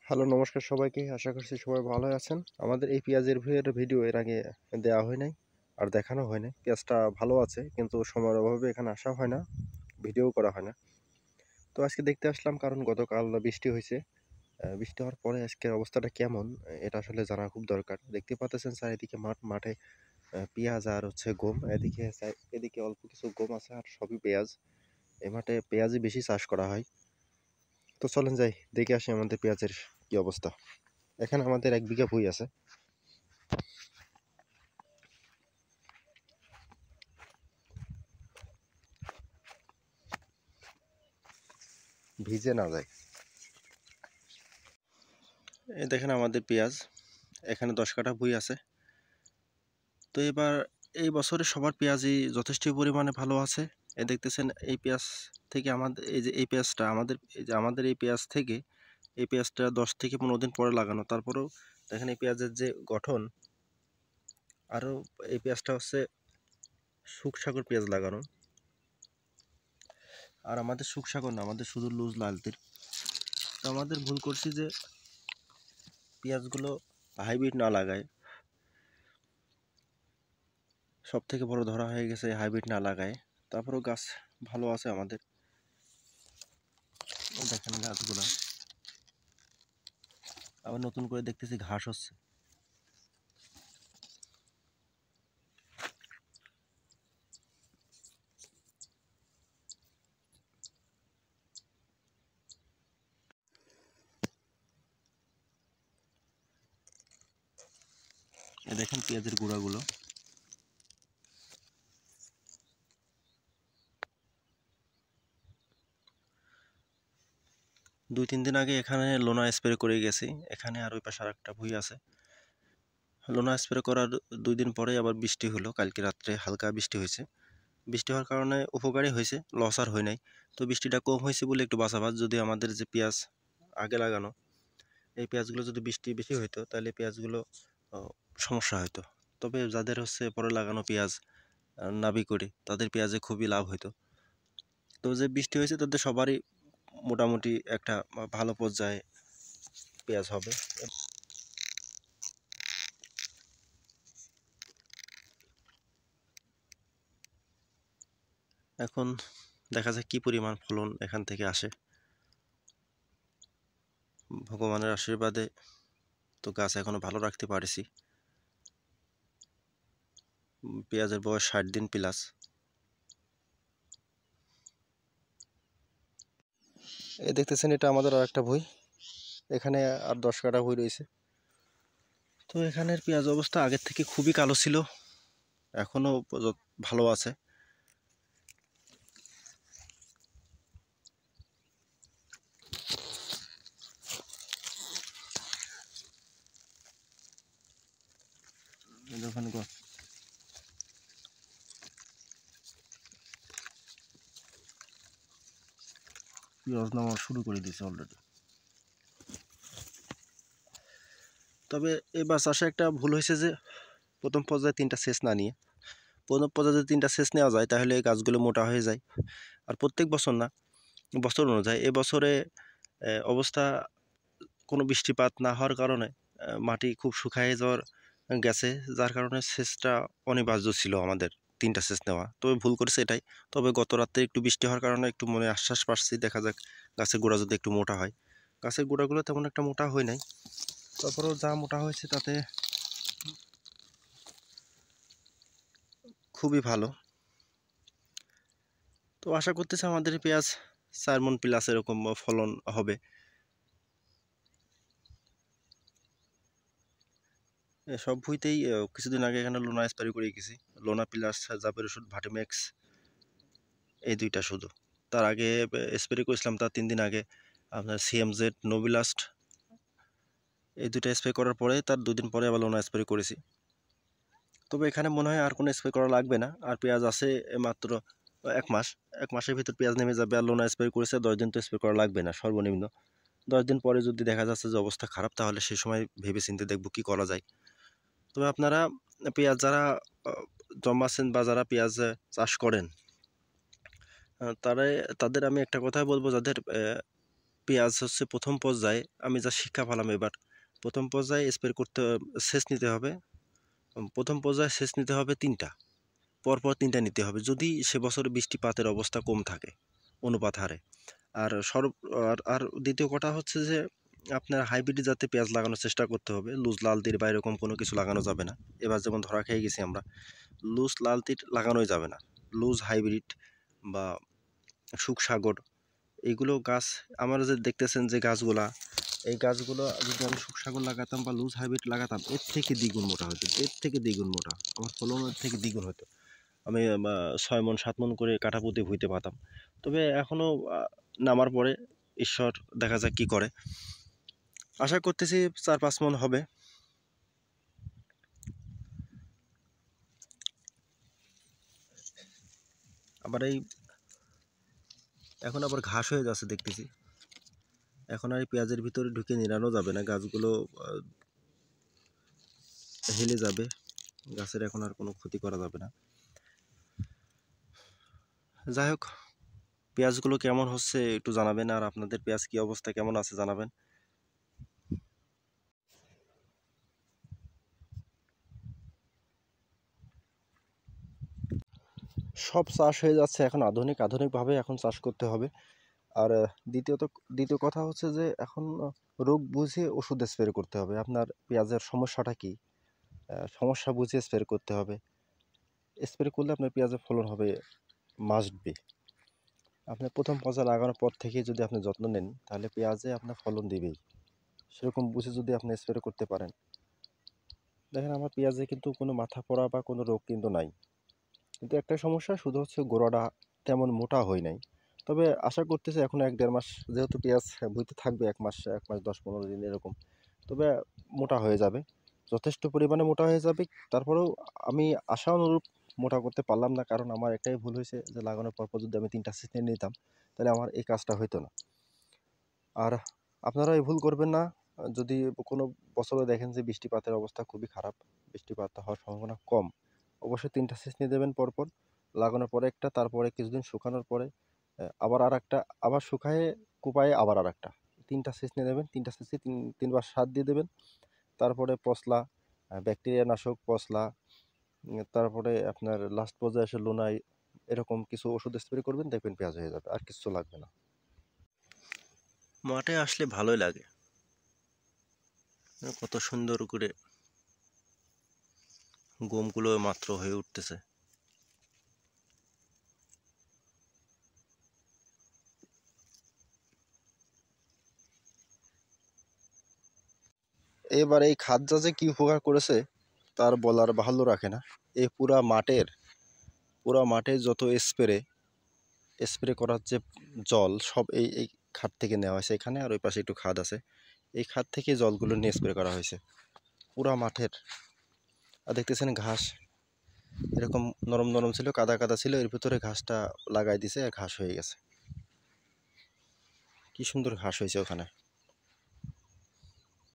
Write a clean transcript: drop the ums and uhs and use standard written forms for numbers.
Hello, নমস্কার সবাইকে। আশা করছি সবাই ভালো আছেন। আমাদের এই পেঁয়াজের ভিডিও এর আগে দেওয়া হয় নাই আর দেখানো হয় নাই। পেঁয়াজটা ভালো আছে কিন্তু সময়ের অভাবে এখানে আসা হয় না, ভিডিও করা হয় না। তো আজকে দেখতে আসলাম কারণ গতকাল বৃষ্টি হয়েছে। বৃষ্টি হওয়ার পরে আজকের অবস্থাটা কেমন এটা আসলে জানা খুব দরকার। দেখতে পাচ্ছেন চারিদিকে মাঠে পেঁয়াজ আর গম। এদিকে অল্প কিছু গম আছে আর সবই পেঁয়াজ। এই মাঠে পেঁয়াজই বেশি চাষ করা হয়। তো চলেন যাই দেখে আসি আমাদের পেঁয়াজের কি অবস্থা। এখানে আমাদের 1 বিঘা ভুঁই আছে। ভিজে না যায়। এই দেখেন আমাদের পেঁয়াজ, এখানে 10 কাঠা ভুঁই আছে। তো এবার এই বছরে সবার পেঁয়াজই যথেষ্ট পরিমাণে ভালো আছে। দেখতেছেন এই পেঁয়াজ থেকে আমাদের এই পেঁয়াজটা আমাদের এই পেঁয়াজ থেকে এই পেঁয়াজটা 10 থেকে 15 দিন পরে লাগানো। তারপরেও দেখেন এই পেঁয়াজের যে গঠন, আরও এই পেঁয়াজটা শুকসাগর পেঁয়াজ লাগানো। আর আমাদের শুকসাগর না, আমাদের শুধু লুজ লালতির। তো আমাদের ভুল করছি যে পেঁয়াজগুলো হাইব্রিড না লাগায়। সব থেকে বড় ধরা হয়ে গেছে হাইব্রিড না লাগায়। তারপরেও গাছ ভালো আছে আমাদের। দেখেন গাছগুলো আবার নতুন করে দেখতেছি ঘাস হচ্ছে। দেখেন পেঁয়াজের গুঁড়াগুলো। দুই তিন দিন আগে এখানে লোনা স্প্রে করে গেছি। এখানে আর ওই পাশে আরেকটা ভুঁই আছে। লোনা স্প্রে করার 2 দিন পরে আবার বৃষ্টি হলো। কালকে রাত্রে হালকা বৃষ্টি হয়েছে। বৃষ্টি হওয়ার কারণে উপকারী হয়েছে, লস আর হয় নাই। তো বৃষ্টিটা কম হয়েছে বলে একটু বাঁচাবাদ। যদি আমাদের যে পেঁয়াজ আগে লাগানো, এই পেঁয়াজগুলো যদি বৃষ্টি বেশি হইতো তাহলে পেঁয়াজগুলো সমস্যা হতো। তবে যাদের পরে লাগানো পেঁয়াজ নাবি করে, তাদের পেঁয়াজে খুবই লাভ হইতো। তো যে বৃষ্টি হয়েছে তাদের সবারই মোটামুটি একটা ভালো পর্যায়ে পেঁয়াজ হবে। এখন দেখা যায় কি পরিমাণ ফলন এখান থেকে আসে। ভগবানের আশীর্বাদে তো গাছ এখনো ভালো রাখতে পারছি। পেঁয়াজের বয়স 60 দিন প্লাস। এই দেখতেছেন এটা আমাদের আর একটা ভুঁই। এখানে আর 10 কাঠা ভুঁই রয়েছে। তো এখানের পেঁয়াজ অবস্থা আগের থেকে খুবই কালো ছিল, এখনো ভালো আছে। দেখেন পেঁয়াজ নামা শুরু করে দিয়েছে অলরেডি। তবে এবার চাষে একটা ভুল হয়েছে যে প্রথম পর্যায়ে 3টা সেচ না নিয়ে, প্রথম পর্যায়ে যদি 3টা সেচ নেওয়া যায় তাহলে এই গাছগুলো মোটা হয়ে যায়। আর প্রত্যেক বছর না, বছর অনুযায়ী এবছরে অবস্থা কোনো বৃষ্টিপাত না হওয়ার কারণে মাটি খুব শুকিয়ে যাওয়ার গেছে, যার কারণে সেচটা অনিবার্য ছিল আমাদের 3টা সেচ নেওয়া। তবে ভুল করেছে এটাই। তবে গত রাত্রে একটু বৃষ্টি হওয়ার কারণে একটু মনে আশ্বাস পাচ্ছি, দেখা যাক গাছের গোড়া যদি একটু মোটা হয়। গাছের গোড়াগুলো তেমন একটা মোটা হয় নাই, তারপরেও যা মোটা হয়েছে তাতে খুবই ভালো। তো আশা করতেছি আমাদের পেঁয়াজ 4 মণ প্লাস এরকম ফলন হবে। সব ভুঁইতেই কিছুদিন আগে এখানে লোনা স্প্রে করে গেছি। লোনা প্লাস জাবের ওষুধ ভাটিম্যাক্স, এই 2টা শুধু। তার আগে স্প্রে করেছিলাম তার 3 দিন আগে আপনার সিএমজেড নোবিলাস্ট, এই 2টা স্প্রে করার পরে তার 2 দিন পরে আবার লোনা স্প্রে করেছি। তবে এখানে মনে হয় আর কোনো স্প্রে করা লাগবে না। আর পেঁয়াজ আছে মাত্র 1 মাস। 1 মাসের ভিতর পেঁয়াজ নেমে যাবে। আর লোনা স্প্রে করেছে 10 দিন, তো স্প্রে করা লাগবে না সর্বনিম্ন। 10 দিন পরে যদি দেখা যাচ্ছে যে অবস্থা খারাপ, তাহলে সেই সময় ভেবে চিন্তে দেখব কি করা যায়। তবে আপনারা পেঁয়াজ যারা জমাচ্ছেন বা যারা পেঁয়াজ চাষ করেন, তাদের আমি একটা কথাই বলবো, যাদের পেঁয়াজ হচ্ছে প্রথম পর্যায়ে আমি যা শিক্ষা পেলাম এবার, প্রথম পর্যায়ে স্প্রে করতে, সেচ নিতে হবে। প্রথম পর্যায়ে সেচ নিতে হবে 3টা, পরপর 3টা নিতে হবে যদি সে বছর বৃষ্টিপাতের অবস্থা কম থাকে অনুপাত হারে। আর আর দ্বিতীয় কথা হচ্ছে যে আপনার হাইব্রিড জাতে পেঁয়াজ লাগানোর চেষ্টা করতে হবে। লুজ লাল তীর বা এরকম কোনো কিছু লাগানো যাবে না। এবার যেমন ধরা খেয়ে গেছি আমরা, লুজ লাল তীর লাগানোই যাবে না। লুজ হাইব্রিড বা সুখসাগর এইগুলো গাছ আমার যে দেখতেছেন যে গাছগুলা, এই গাছগুলো যদি আমি সুখসাগর লাগাতাম বা লুজ হাইব্রিড লাগাতাম, এর থেকে দ্বিগুণ মোটা হতো, এর থেকে দ্বিগুণ মোটা, আমার ফলনের থেকে দ্বিগুণ হতো। আমি 6 মণ 7 মণ করে কাঠা প্রতি ভুঁইতে পাতাম। তবে এখনও নামার পরে ঈশ্বর দেখা যাক কি করে। আশা করতেছি 4-5 মণ হবে। আবার এখন আবার ঘাস হয়ে যাচ্ছে দেখতেছি। এখন আর এই পেঁয়াজের ভিতরে ঢুকে নিড়ানো যাবে না, গাছগুলো হেলে যাবে, গাছের এখন আর কোনো ক্ষতি করা যাবে না। যাই হোক, পেঁয়াজগুলো কেমন হচ্ছে একটু জানাবেন, আর আপনাদের পেঁয়াজ কি অবস্থা কেমন আছে জানাবেন। সব চাষ হয়ে যাচ্ছে এখন, আধুনিকভাবে এখন চাষ করতে হবে। আর দ্বিতীয় কথা হচ্ছে যে এখন রোগ বুঝে ওষুধ স্প্রে করতে হবে। আপনার পেঁয়াজের সমস্যাটা কি, সমস্যা বুঝে স্প্রে করতে হবে। স্প্রে করলে আপনার পেঁয়াজের ফলন হবে মাস্ট বি। আপনি প্রথম পর্যায়ে লাগানোর পর থেকে যদি আপনি যত্ন নেন, তাহলে পেঁয়াজে আপনার ফলন দিবেই। সেরকম বুঝে যদি আপনি স্প্রে করতে পারেন, দেখেন আমার পেঁয়াজে কিন্তু কোনো মাথা পড়া বা কোনো রোগ কিন্তু নাই। কিন্তু একটাই সমস্যা, শুধু হচ্ছে গোড়াটা তেমন মোটা হয় নাই। তবে আশা করতেছি এখন 1-1.5 মাস, যেহেতু পেঁয়াজ বইতে থাকবে 1 মাস 10-15 দিন এরকম, তবে মোটা হয়ে যাবে, যথেষ্ট পরিমাণে মোটা হয়ে যাবে। তারপরেও আমি আশা অনুরূপ মোটা করতে পারলাম না, কারণ আমার একটাই ভুল হয়েছে যে লাগানোর পর যদি আমি 3টা সেচ নিয়ে নিতাম, তাহলে আমার এই কাজটা হইতো না। আর আপনারা এই ভুল করবেন না। যদি কোনো বছরে দেখেন যে বৃষ্টিপাতের অবস্থা খুবই খারাপ, বৃষ্টিপাত হওয়ার সম্ভাবনা কম, অবশ্যই 3টা সেচ নিয়ে দেবেন পরপর। লাগানোর পরে একটা, তারপরে কিছুদিন শুকানোর পরে আবার আরেকটা, আবার শুকায়ে কুপায়ে আবার আরেকটা, 3টা সেচ নিয়ে দেবেন। 3টা সেচে 3বার সার দিয়ে দেবেন। তারপরে পচলা, ব্যাকটেরিয়া নাশক পচলা, তারপরে আপনার লাস্ট পর্যায়ে এসে লোনাই, এরকম কিছু ওষুধ স্প্রে করবেন, দেখবেন পেঁয়াজ হয়ে যাবে, আর কিছু লাগবে না। মাঠে আসলে ভালোই লাগে, কত সুন্দর করে গমগুলো মাত্র হয়ে উঠতেছে। এবার এই খাদ্য যে কি উপকার করেছে তার বলার বাহুল্য রাখে না। এই পুরা মাঠে যত স্প্রে করার যে জল, সব এই খাদ থেকে নেওয়া হয়েছে এখানে, আর ওই পাশে একটু খাদ আছে, এই খাদ থেকে জলগুলো নিয়ে স্প্রে করা হয়েছে পুরা মাঠের। আর দেখতেছেন ঘাস এরকম নরম নরম ছিল, কাদা কাদা ছিল, এর ভিতরে ঘাসটা লাগাই দিছে, ঘাস হয়ে গেছে, কি সুন্দর ঘাস হয়েছে ওখানে।